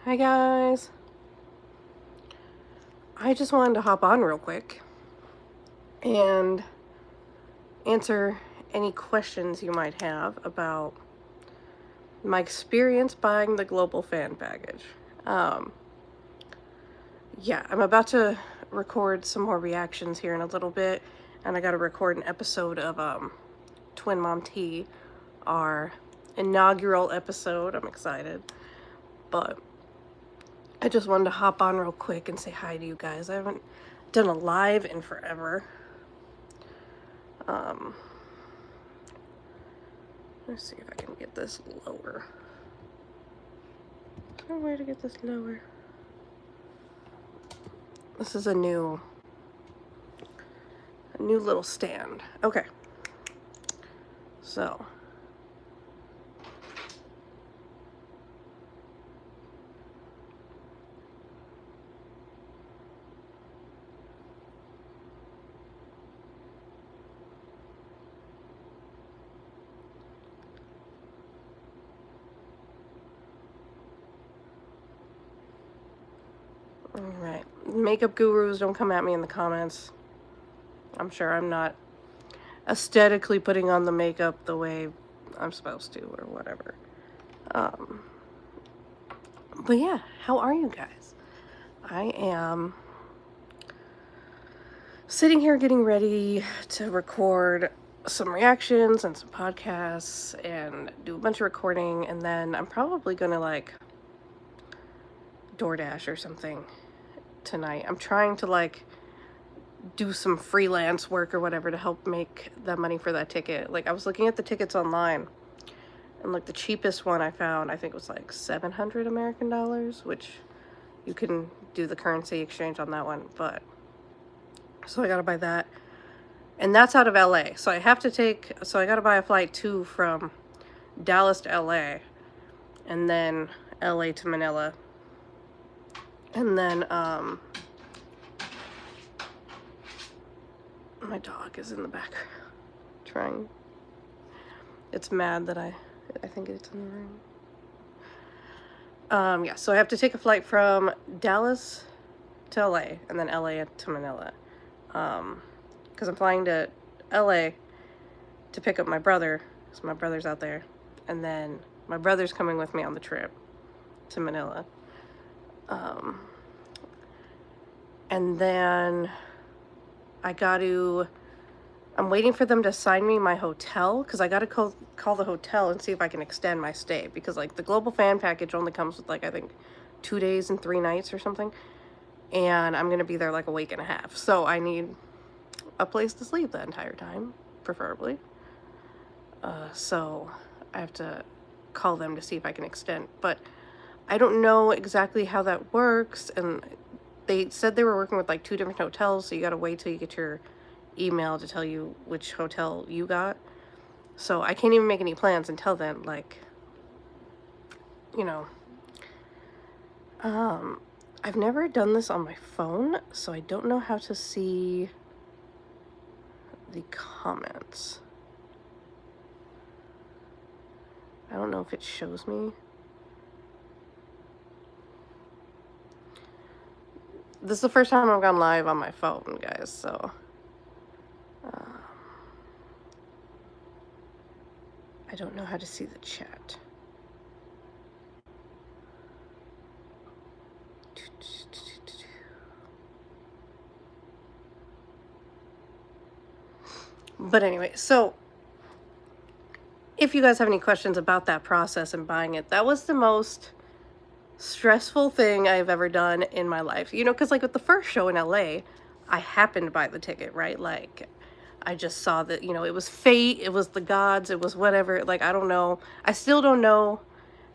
Hi guys. I just wanted to hop on real quick and answer any questions you might have about my experience buying the Global Fan Package. Yeah, I'm about to record some more reactions here in a little bit, and I got to record an episode of Twin Mom Tea, our inaugural episode. I'm excited, but I just wanted to hop on real quick and say hi to you guys. I haven't done a live in forever. Let's see if I can get this lower. Is there a way to get this lower? This is a new little stand. Okay. So. Alright. Makeup gurus, don't come at me in the comments. I'm sure I'm not aesthetically putting on the makeup the way I'm supposed to or whatever. But yeah, how are you guys? I am sitting here getting ready to record some reactions and some podcasts and do a bunch of recording, and then I'm probably gonna like DoorDash or something tonight. I'm trying to like do some freelance work or whatever to help make that money for that ticket. Like, I was looking at the tickets online, and like the cheapest one I found, I think it was like 700 American dollars, which you can do the currency exchange on that one. But so I gotta buy that, and that's out of LA. So I gotta buy a flight too from Dallas to LA, and then LA to Manila, and then my dog is in the background trying. It's mad that I think it's in the room. Yeah, so I have to take a flight from Dallas to LA and then LA to Manila. Because I'm flying to LA to pick up my brother, because my brother's out there, and then my brother's coming with me on the trip to Manila. And then I'm waiting for them to assign me my hotel, because I got to call the hotel and see if I can extend my stay, because like the Global Fan Package only comes with like I think 2 days and 3 nights or something, and I'm gonna be there like a week and a half, so I need a place to sleep the entire time, preferably. So I have to call them to see if I can extend, but I don't know exactly how that works, and they said they were working with like 2 different hotels, so you gotta wait till you get your email to tell you which hotel you got. So I can't even make any plans until then, like, you know. I've never done this on my phone, so I don't know how to see the comments. I don't know if it shows me. This is the first time I've gone live on my phone, guys, so I don't know how to see the chat. But anyway, so if you guys have any questions about that process and buying it, that was the most stressful thing I've ever done in my life. You know, because like with the first show in LA, I happened to buy the ticket, right? Like, I just saw that, you know, it was fate, it was the gods, it was whatever. Like, I don't know. I still don't know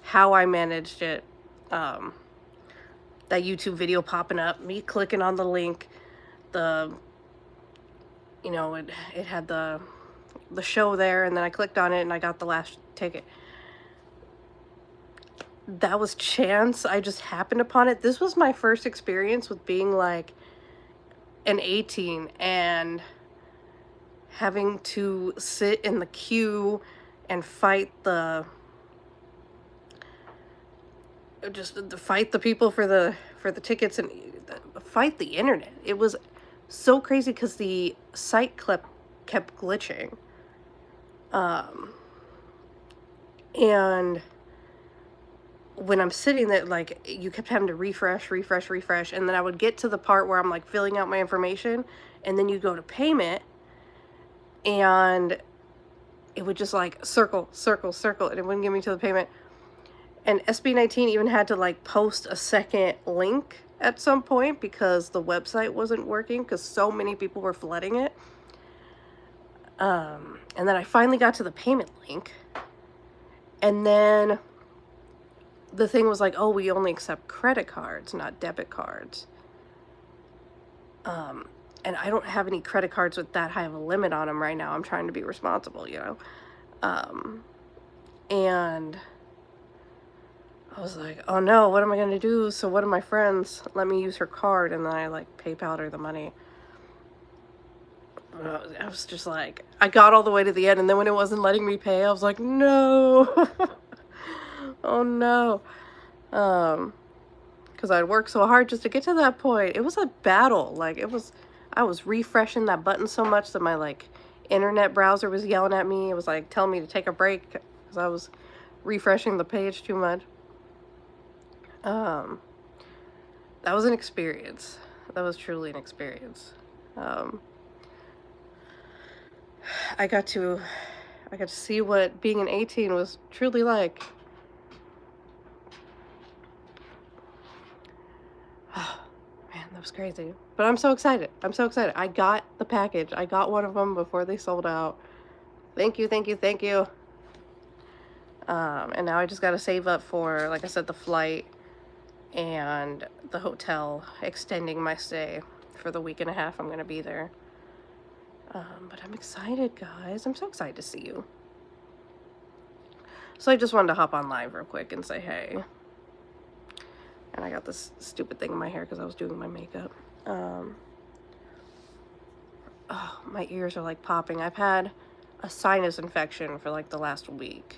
how I managed it. That YouTube video popping up, me clicking on the link, you know, it had the show there, and then I clicked on it and I got the last ticket. That was chance. I just happened upon it. This was my first experience with being like an 18 and having to sit in the queue and fight the just to fight the people for the tickets and fight the internet. It was so crazy because the site kept glitching. And when I'm sitting there, like, you kept having to refresh, and then I would get to the part where I'm like filling out my information, and then you go to payment, and it would just like circle, and it wouldn't get me to the payment. And SB19 even had to like post a second link at some point because the website wasn't working because so many people were flooding it. And then I finally got to the payment link, and then the thing was like, oh, we only accept credit cards, not debit cards. And I don't have any credit cards with that high of a limit on them right now. I'm trying to be responsible, you know? And I was like, oh no, what am I going to do? So one of my friends let me use her card, and then I like PayPal'd her the money. I was just like, I got all the way to the end, and then when it wasn't letting me pay, I was like, no. Oh no. Because I'd worked so hard just to get to that point. It was a battle. Like, I was refreshing that button so much that my like internet browser was yelling at me. It was like telling me to take a break because I was refreshing the page too much. That was an experience. That was truly an experience. I got to see what being an 18 was truly like. Oh, man, that was crazy. But I'm so excited. I'm so excited. I got the package. I got one of them before they sold out. Thank you, thank you, thank you. And now I just got to save up for, like I said, the flight and the hotel, extending my stay for the week and a half I'm going to be there. But I'm excited, guys. I'm so excited to see you. So I just wanted to hop on live real quick and say hey. And I got this stupid thing in my hair because I was doing my makeup. Oh, my ears are like popping. I've had a sinus infection for like the last week,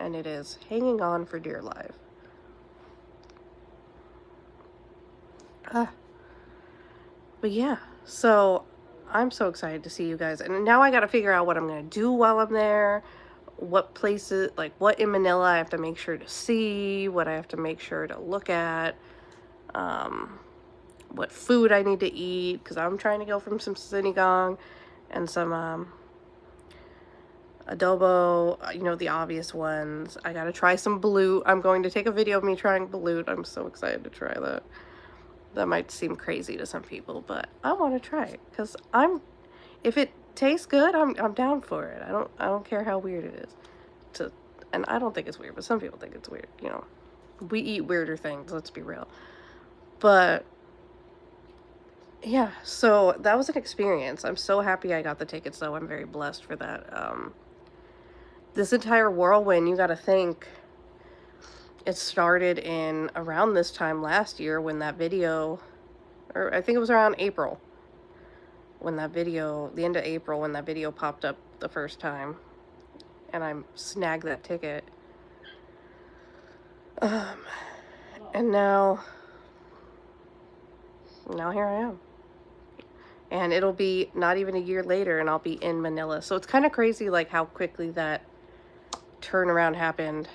and it is hanging on for dear life. But yeah, so I'm so excited to see you guys. And now I got to figure out what I'm going to do while I'm there. What places, like what in Manila I have to make sure to see, what I have to make sure to look at, what food I need to eat, because I'm trying to go from some sinigang and some adobo, you know, the obvious ones. I got to try some balut. I'm going to take a video of me trying balut. I'm so excited to try that. That might seem crazy to some people, but I want to try it because if it tastes good, I'm down for it. I don't care how weird it is. And I don't think it's weird, but some people think it's weird, you know. We eat weirder things, let's be real. But yeah, so that was an experience. I'm so happy I got the tickets though. I'm very blessed for that. This entire whirlwind, you got to think, it started in around this time last year when that video, or I think it was around April, when that video, the end of April, when that video popped up the first time, and I snagged that ticket. And now here I am. And it'll be not even a year later, and I'll be in Manila. So it's kind of crazy, like, how quickly that turnaround happened.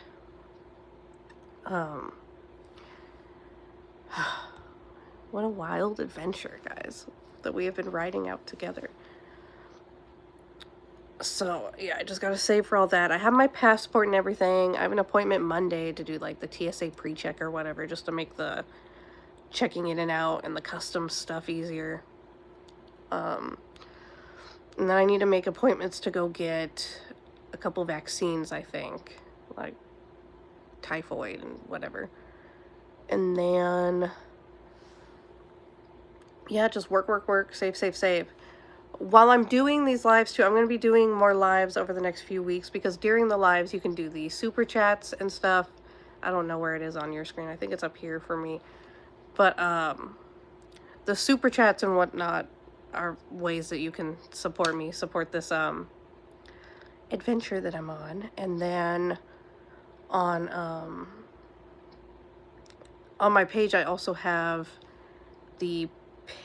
What a wild adventure, guys, that we have been riding out together. So, yeah, I just got to save for all that. I have my passport and everything. I have an appointment Monday to do, like, the TSA pre-check or whatever, just to make the checking in and out and the customs stuff easier. And then I need to make appointments to go get a couple vaccines, I think, like typhoid and whatever. And then, yeah, just work, save. While I'm doing these lives too, I'm going to be doing more lives over the next few weeks, because during the lives you can do the super chats and stuff. I don't know where it is on your screen. I think it's up here for me. But the super chats and whatnot are ways that you can support me, support this adventure that I'm on. And then on on my page, I also have the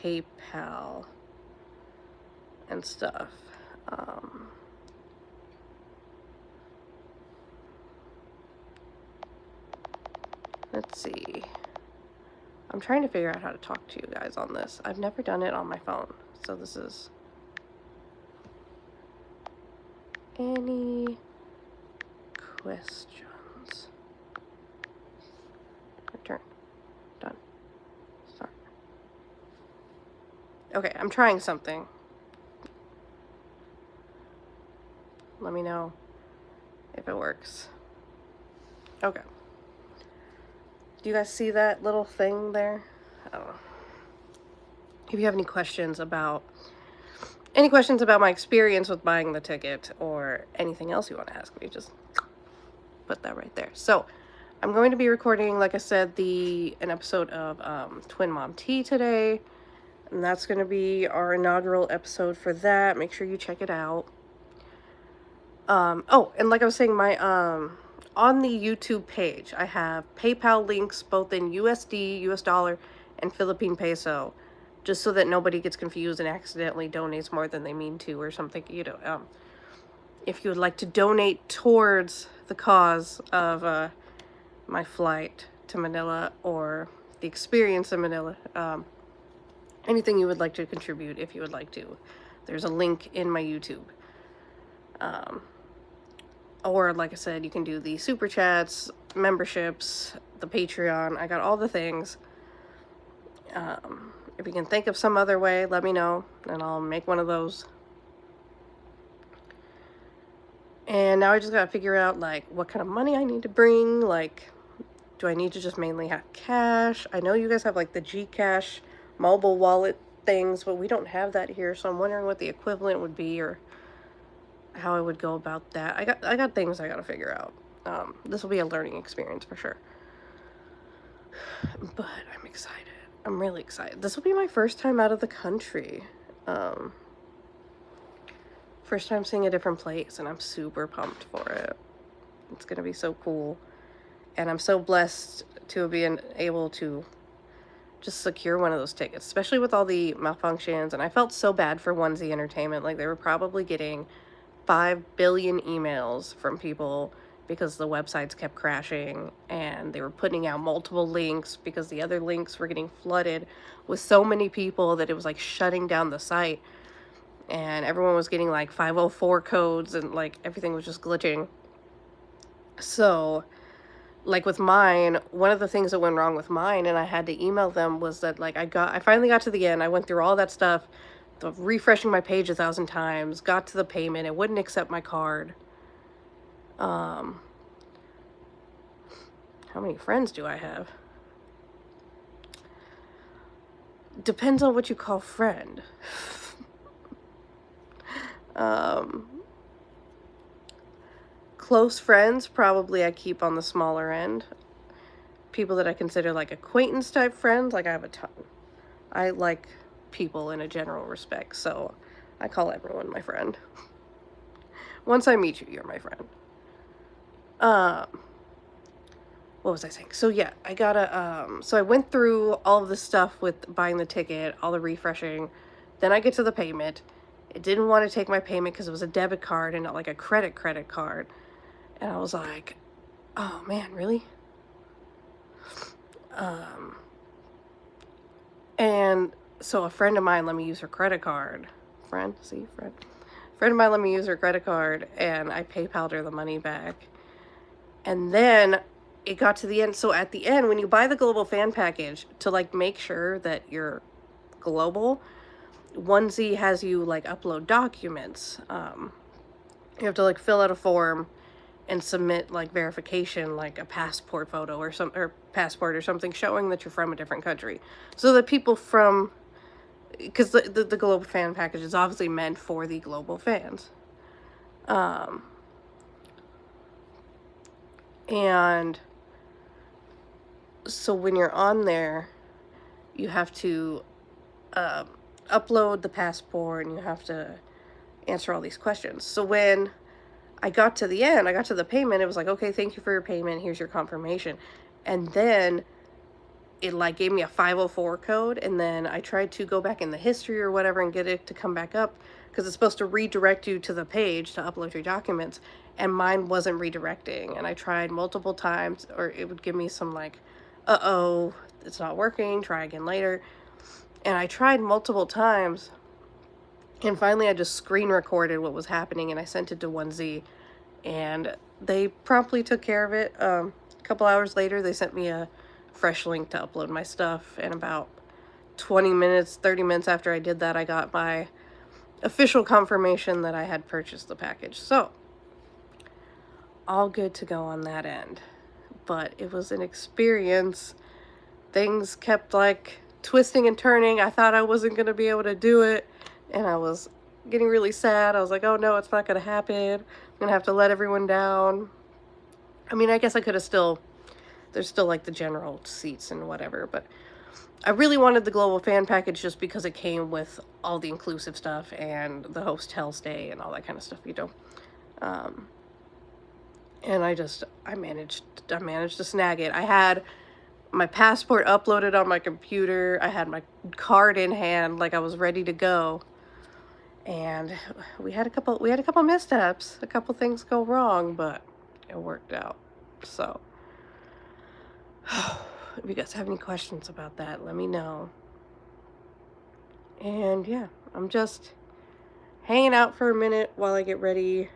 PayPal and stuff. Let's see. I'm trying to figure out how to talk to you guys on this. I've never done it on my phone, so this is... Any questions? Return. Done. Start. Okay, I'm trying something. Let me know if it works. Okay. Do you guys see that little thing there? I don't know. If you have any questions about my experience with buying the ticket or anything else you want to ask me, just put that right there. So I'm going to be recording, like I said, an episode of Twin Mom Tea today. And that's going to be our inaugural episode for that. Make sure you check it out. Oh, and like I was saying, my on the YouTube page, I have PayPal links both in USD, US dollar, and Philippine peso, just so that nobody gets confused and accidentally donates more than they mean to or something. You know, if you would like to donate towards the cause of my flight to Manila or the experience in Manila, anything you would like to contribute, if you would like to, there's a link in my YouTube. Or, like I said, you can do the super chats, memberships, the Patreon. I got all the things. If you can think of some other way, let me know, and I'll make one of those. And now I just gotta figure out, like, what kind of money I need to bring. Like, do I need to just mainly have cash? I know you guys have, like, the Gcash mobile wallet things, but we don't have that here, so I'm wondering what the equivalent would be, or how I would go about that. I got things I gotta figure out. This will be a learning experience for sure. But I'm excited. I'm really excited. This will be my first time out of the country. First time seeing a different place, and I'm super pumped for it. It's gonna be so cool. And I'm so blessed to be able to just secure one of those tickets, especially with all the malfunctions. And I felt so bad for Onesie Entertainment. Like, they were probably getting 5 billion emails from people because the websites kept crashing, and they were putting out multiple links because the other links were getting flooded with so many people that it was like shutting down the site, and everyone was getting like 504 codes, and like everything was just glitching. So like with mine, one of the things that went wrong with mine, and I had to email them, was that like I finally got to the end. I went through all that stuff, refreshing my page 1,000 times, got to the payment, it wouldn't accept my card. How many friends do I have? Depends on what you call friend. Close friends, probably I keep on the smaller end. People that I consider like acquaintance type friends, like I have a ton. I like people in a general respect, so I call everyone my friend. Once I meet you, you're my friend. What was I saying? So yeah, I gotta, so I went through all of the stuff with buying the ticket, all the refreshing. Then I get to the payment. It didn't want to take my payment because it was a debit card and not like a credit card. And I was like, oh man, really? And so a friend of mine let me use her credit card. Friend of mine let me use her credit card, and I PayPal'd her the money back. And then it got to the end. So at the end, when you buy the global fan package, to like make sure that you're global, Onesie has you like upload documents. You have to like fill out a form and submit like verification, like a passport photo or passport or something showing that you're from a different country, so that people from, because the global fan package is obviously meant for the global fans. And so when you're on there, you have to upload the passport, and you have to answer all these questions. So when I got to the end, I got to the payment, it was like, okay, thank you for your payment, here's your confirmation. And then it like gave me a 504 code, and then I tried to go back in the history or whatever and get it to come back up, because it's supposed to redirect you to the page to upload your documents, and mine wasn't redirecting. And I tried multiple times, or it would give me some like, uh-oh, it's not working, try again later. And I tried multiple times, and finally I just screen recorded what was happening and I sent it to 1Z, and they promptly took care of it. A couple hours later, they sent me a fresh link to upload my stuff, and about 20 minutes, 30 minutes after I did that, I got my official confirmation that I had purchased the package. So, all good to go on that end. But it was an experience. Things kept like twisting and turning. I thought I wasn't going to be able to do it, and I was getting really sad. I was like, oh no, it's not going to happen. I'm going to have to let everyone down. I mean, I guess I could have still, there's still like the general seats and whatever, but I really wanted the global fan package just because it came with all the inclusive stuff and the hotel stay and all that kind of stuff, you know. And I managed to snag it. I had my passport uploaded on my computer. I had my card in hand, like I was ready to go. And we had a couple missteps, a couple things go wrong, but it worked out. So, if you guys have any questions about that, let me know. And yeah, I'm just hanging out for a minute while I get ready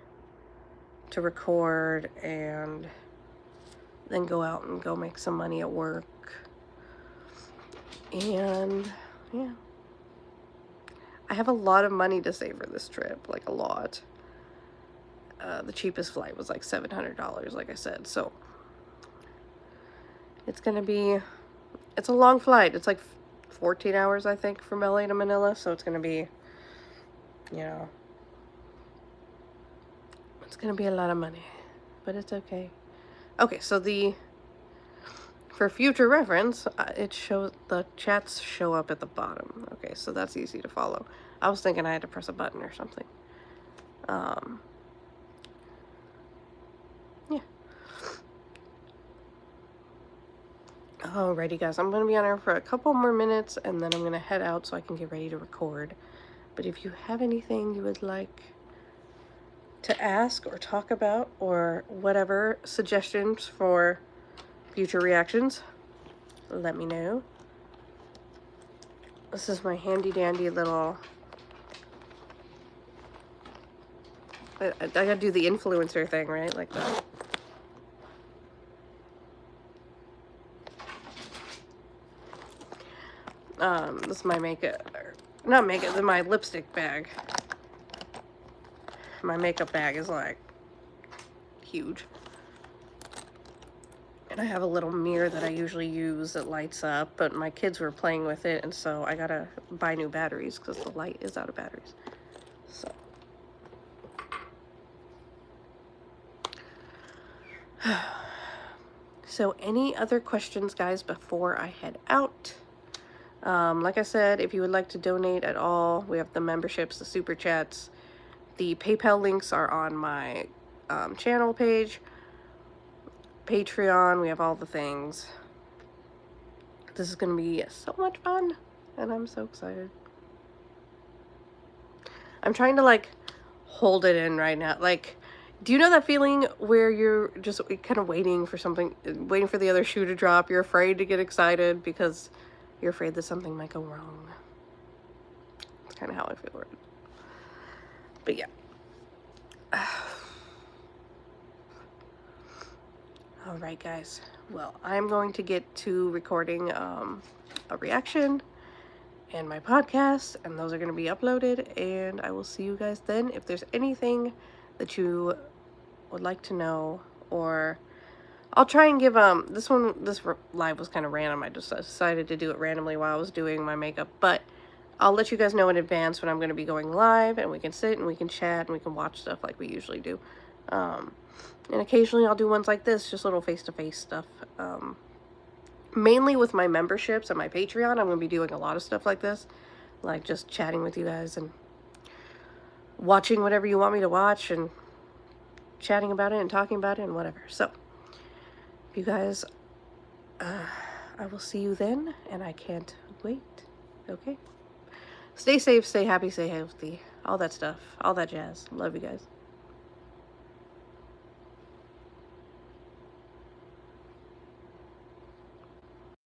to record and then go out and go make some money at work. And yeah, I have a lot of money to save for this trip, like a lot. The cheapest flight was like $700, like I said. So it's a long flight. It's like 14 hours, I think, from LA to Manila. So it's gonna be, you know, it's gonna be a lot of money, but it's okay. Okay, so for future reference, it shows, the chats show up at the bottom. Okay, so that's easy to follow. I was thinking I had to press a button or something. Yeah. Alrighty, guys, I'm gonna be on here for a couple more minutes, and then I'm gonna head out so I can get ready to record. But if you have anything you would like to ask or talk about, or whatever, suggestions for future reactions, let me know. This is my handy dandy little, I gotta do the influencer thing, right? Like that. This is my makeup, not makeup, my lipstick bag. My makeup bag is like huge. And I have a little mirror that I usually use that lights up, but my kids were playing with it, and so I gotta buy new batteries because the light is out of batteries. So any other questions, guys, before I head out? Like I said, if you would like to donate at all, we have the memberships, the super chats. The PayPal links are on my channel page, Patreon. We have all the things. This is going to be so much fun, and I'm so excited. I'm trying to, like, hold it in right now. Like, do you know that feeling where you're just kind of waiting for something, waiting for the other shoe to drop? You're afraid to get excited because you're afraid that something might go wrong. That's kind of how I feel right now. But yeah. All right, guys. Well, I'm going to get to recording a reaction and my podcast, and those are going to be uploaded, and I will see you guys then. If there's anything that you would like to know, or I'll try and give this live was kind of random. I just decided to do it randomly while I was doing my makeup, but I'll let you guys know in advance when I'm going to be going live, and we can sit and we can chat and we can watch stuff like we usually do. And occasionally I'll do ones like this, just little face-to-face stuff. Mainly with my memberships and my Patreon, I'm going to be doing a lot of stuff like this, like just chatting with you guys and watching whatever you want me to watch and chatting about it and talking about it and whatever. So, if you guys I will see you then, and I can't wait. Okay? Stay safe, stay happy, stay healthy. All that stuff. All that jazz. Love you guys.